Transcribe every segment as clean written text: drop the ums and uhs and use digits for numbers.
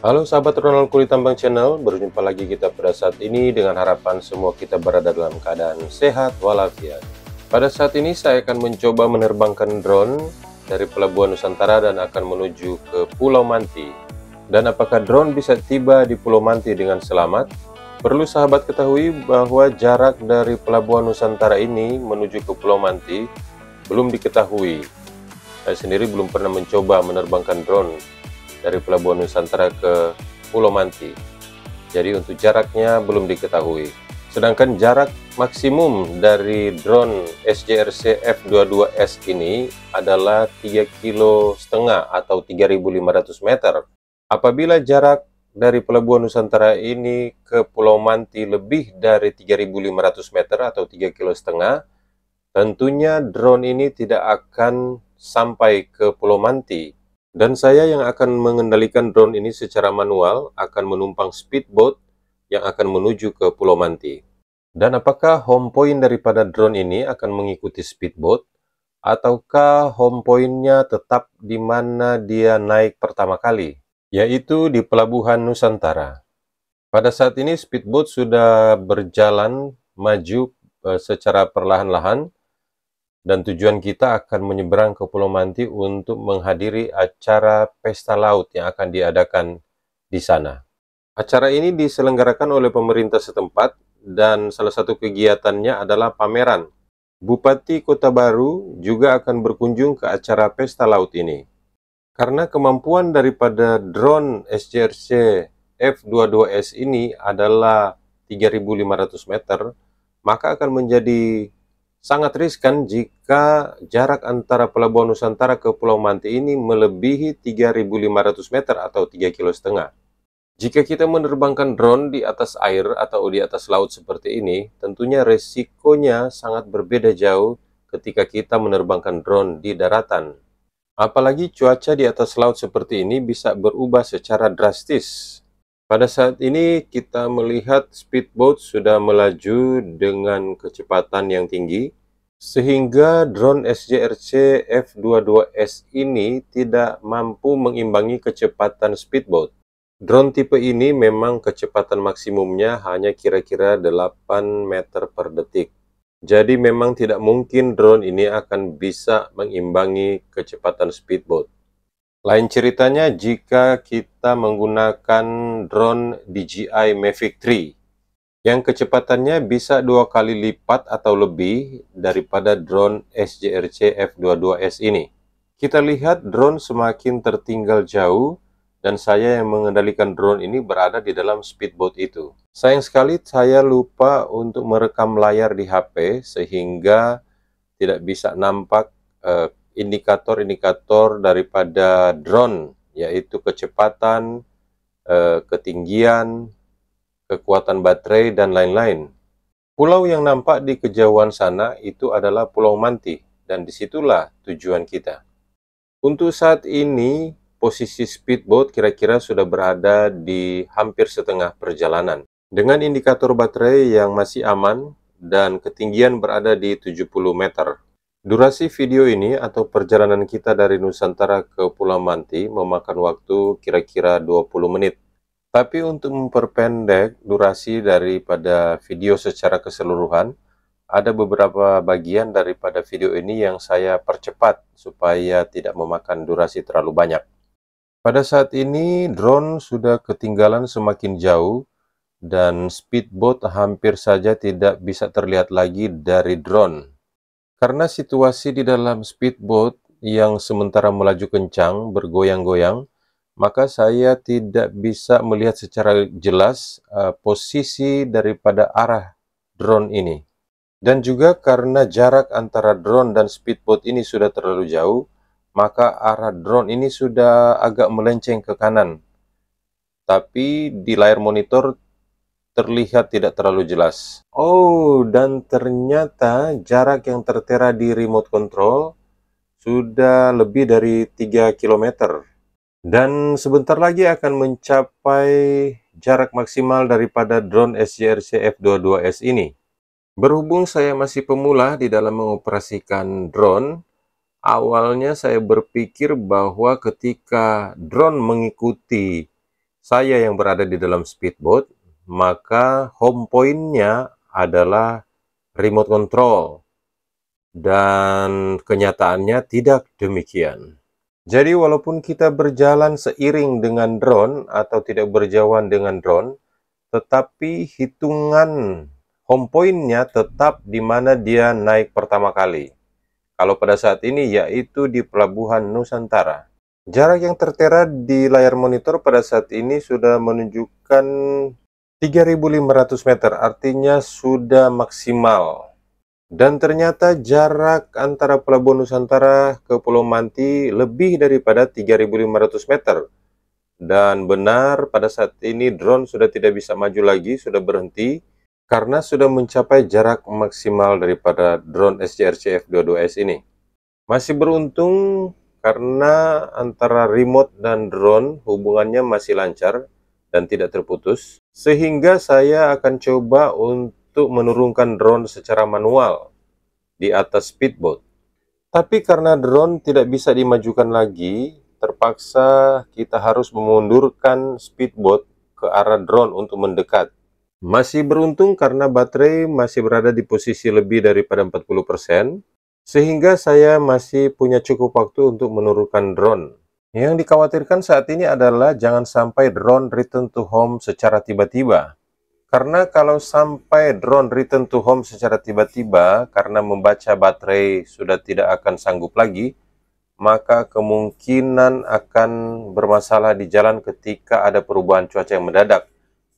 Halo sahabat Ronald Kulit Tambang Channel, berjumpa lagi kita pada saat ini dengan harapan semua kita berada dalam keadaan sehat walafiat. Pada saat ini saya akan mencoba menerbangkan drone dari Pelabuhan Nusantara dan akan menuju ke Pulau Manti. Dan apakah drone bisa tiba di Pulau Manti dengan selamat? Perlu sahabat ketahui bahwa jarak dari Pelabuhan Nusantara ini menuju ke Pulau Manti belum diketahui. Saya sendiri belum pernah mencoba menerbangkan drone dari Pelabuhan Nusantara ke Pulau Manti. Jadi untuk jaraknya belum diketahui. Sedangkan jarak maksimum dari drone SJRC F22S ini adalah 3,5 km atau 3.500 meter. Apabila jarak dari Pelabuhan Nusantara ini ke Pulau Manti lebih dari 3.500 meter atau 3,5 km, tentunya drone ini tidak akan sampai ke Pulau Manti. Dan saya yang akan mengendalikan drone ini secara manual akan menumpang speedboat yang akan menuju ke Pulau Manti. Dan apakah home point daripada drone ini akan mengikuti speedboat ataukah home point-nya tetap di mana dia naik pertama kali, yaitu di Pelabuhan Nusantara. Pada saat ini speedboat sudah berjalan maju secara perlahan-lahan. Dan tujuan kita akan menyeberang ke Pulau Manti untuk menghadiri acara pesta laut yang akan diadakan di sana. Acara ini diselenggarakan oleh pemerintah setempat dan salah satu kegiatannya adalah pameran. Bupati Kota Baru juga akan berkunjung ke acara pesta laut ini. Karena kemampuan daripada drone SJRC F22S ini adalah 3.500 meter, maka akan menjadi sangat riskan jika jarak antara Pelabuhan Nusantara ke Pulau Manti ini melebihi 3.500 meter atau 3,5 km. Jika kita menerbangkan drone di atas air atau di atas laut seperti ini, tentunya resikonya sangat berbeda jauh ketika kita menerbangkan drone di daratan. Apalagi cuaca di atas laut seperti ini bisa berubah secara drastis. Pada saat ini kita melihat speedboat sudah melaju dengan kecepatan yang tinggi, sehingga drone SJRC F22S ini tidak mampu mengimbangi kecepatan speedboat. Drone tipe ini memang kecepatan maksimumnya hanya kira-kira 8 meter per detik. Jadi memang tidak mungkin drone ini akan bisa mengimbangi kecepatan speedboat. Lain ceritanya jika kita menggunakan drone DJI Mavic 3 yang kecepatannya bisa 2 kali lipat atau lebih daripada drone SJRC F22S ini. Kita lihat drone semakin tertinggal jauh dan saya yang mengendalikan drone ini berada di dalam speedboat itu. Sayang sekali saya lupa untuk merekam layar di HP sehingga tidak bisa nampak indikator-indikator daripada drone, yaitu kecepatan, ketinggian, kekuatan baterai, dan lain-lain. Pulau yang nampak di kejauhan sana itu adalah Pulau Manti, dan disitulah tujuan kita. Untuk saat ini, posisi speedboat kira-kira sudah berada di hampir setengah perjalanan. Dengan indikator baterai yang masih aman, dan ketinggian berada di 70 meter. Durasi video ini atau perjalanan kita dari Nusantara ke Pulau Manti memakan waktu kira-kira 20 menit. Tapi untuk memperpendek durasi daripada video secara keseluruhan, ada beberapa bagian daripada video ini yang saya percepat supaya tidak memakan durasi terlalu banyak. Pada saat ini drone sudah ketinggalan semakin jauh dan speedboat hampir saja tidak bisa terlihat lagi dari drone. Karena situasi di dalam speedboat yang sementara melaju kencang, bergoyang-goyang, maka saya tidak bisa melihat secara jelas posisi daripada arah drone ini. Dan juga karena jarak antara drone dan speedboat ini sudah terlalu jauh, maka arah drone ini sudah agak melenceng ke kanan. Tapi di layar monitor terlihat tidak terlalu jelas. Oh, dan ternyata jarak yang tertera di remote control sudah lebih dari 3 km. Dan sebentar lagi akan mencapai jarak maksimal daripada drone SJRC F22S ini. Berhubung saya masih pemula di dalam mengoperasikan drone, awalnya saya berpikir bahwa ketika drone mengikuti saya yang berada di dalam speedboat, maka home point-nya adalah remote control. Dan kenyataannya tidak demikian. Jadi walaupun kita berjalan seiring dengan drone atau tidak berjauhan dengan drone, tetapi hitungan home point-nya tetap di mana dia naik pertama kali. Kalau pada saat ini yaitu di Pelabuhan Nusantara. Jarak yang tertera di layar monitor pada saat ini sudah menunjukkan 3.500 meter, artinya sudah maksimal. Dan ternyata jarak antara Pelabuhan Nusantara ke Pulau Manti lebih daripada 3.500 meter. Dan benar pada saat ini drone sudah tidak bisa maju lagi, sudah berhenti. Karena sudah mencapai jarak maksimal daripada drone SGRC F22S ini. Masih beruntung karena antara remote dan drone hubungannya masih lancar dan tidak terputus. Sehingga saya akan coba untuk menurunkan drone secara manual di atas speedboat. Tapi karena drone tidak bisa dimajukan lagi, terpaksa kita harus memundurkan speedboat ke arah drone untuk mendekat. Masih beruntung karena baterai masih berada di posisi lebih daripada 40%, sehingga saya masih punya cukup waktu untuk menurunkan drone. Yang dikhawatirkan saat ini adalah jangan sampai drone return to home secara tiba-tiba. Karena kalau sampai drone return to home secara tiba-tiba karena membaca baterai sudah tidak akan sanggup lagi, maka kemungkinan akan bermasalah di jalan ketika ada perubahan cuaca yang mendadak.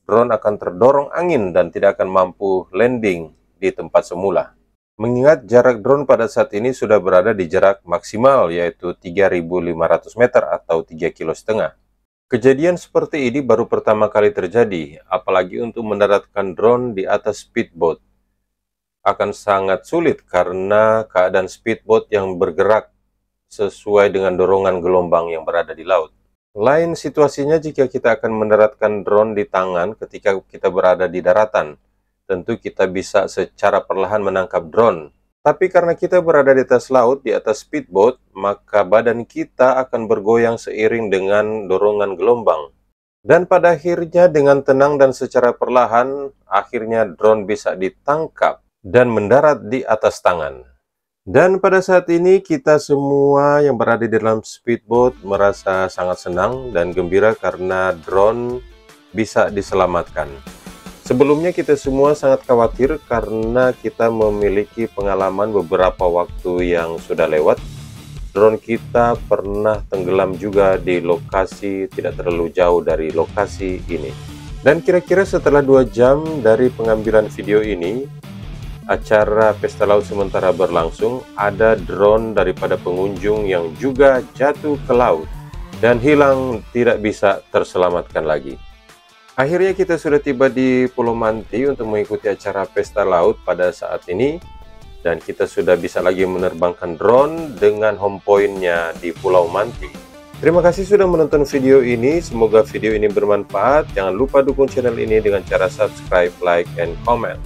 Drone akan terdorong angin dan tidak akan mampu landing di tempat semula. Mengingat jarak drone pada saat ini sudah berada di jarak maksimal yaitu 3.500 meter atau 3,5 km. Kejadian seperti ini baru pertama kali terjadi, apalagi untuk mendaratkan drone di atas speedboat. Akan sangat sulit karena keadaan speedboat yang bergerak sesuai dengan dorongan gelombang yang berada di laut. Lain situasinya jika kita akan mendaratkan drone di tangan ketika kita berada di daratan. Tentu kita bisa secara perlahan menangkap drone. Tapi karena kita berada di atas laut, di atas speedboat, maka badan kita akan bergoyang seiring dengan dorongan gelombang. Dan pada akhirnya dengan tenang dan secara perlahan, akhirnya drone bisa ditangkap dan mendarat di atas tangan. Dan pada saat ini kita semua yang berada di dalam speedboat merasa sangat senang dan gembira karena drone bisa diselamatkan. Sebelumnya kita semua sangat khawatir karena kita memiliki pengalaman beberapa waktu yang sudah lewat. Drone kita pernah tenggelam juga di lokasi tidak terlalu jauh dari lokasi ini. Dan kira-kira setelah 2 jam dari pengambilan video ini, acara Pesta Laut sementara berlangsung, ada drone daripada pengunjung yang juga jatuh ke laut dan hilang, tidak bisa terselamatkan lagi. Akhirnya kita sudah tiba di Pulau Manti untuk mengikuti acara Pesta Laut pada saat ini. Dan kita sudah bisa lagi menerbangkan drone dengan home point-nya di Pulau Manti. Terima kasih sudah menonton video ini. Semoga video ini bermanfaat. Jangan lupa dukung channel ini dengan cara subscribe, like, and comment.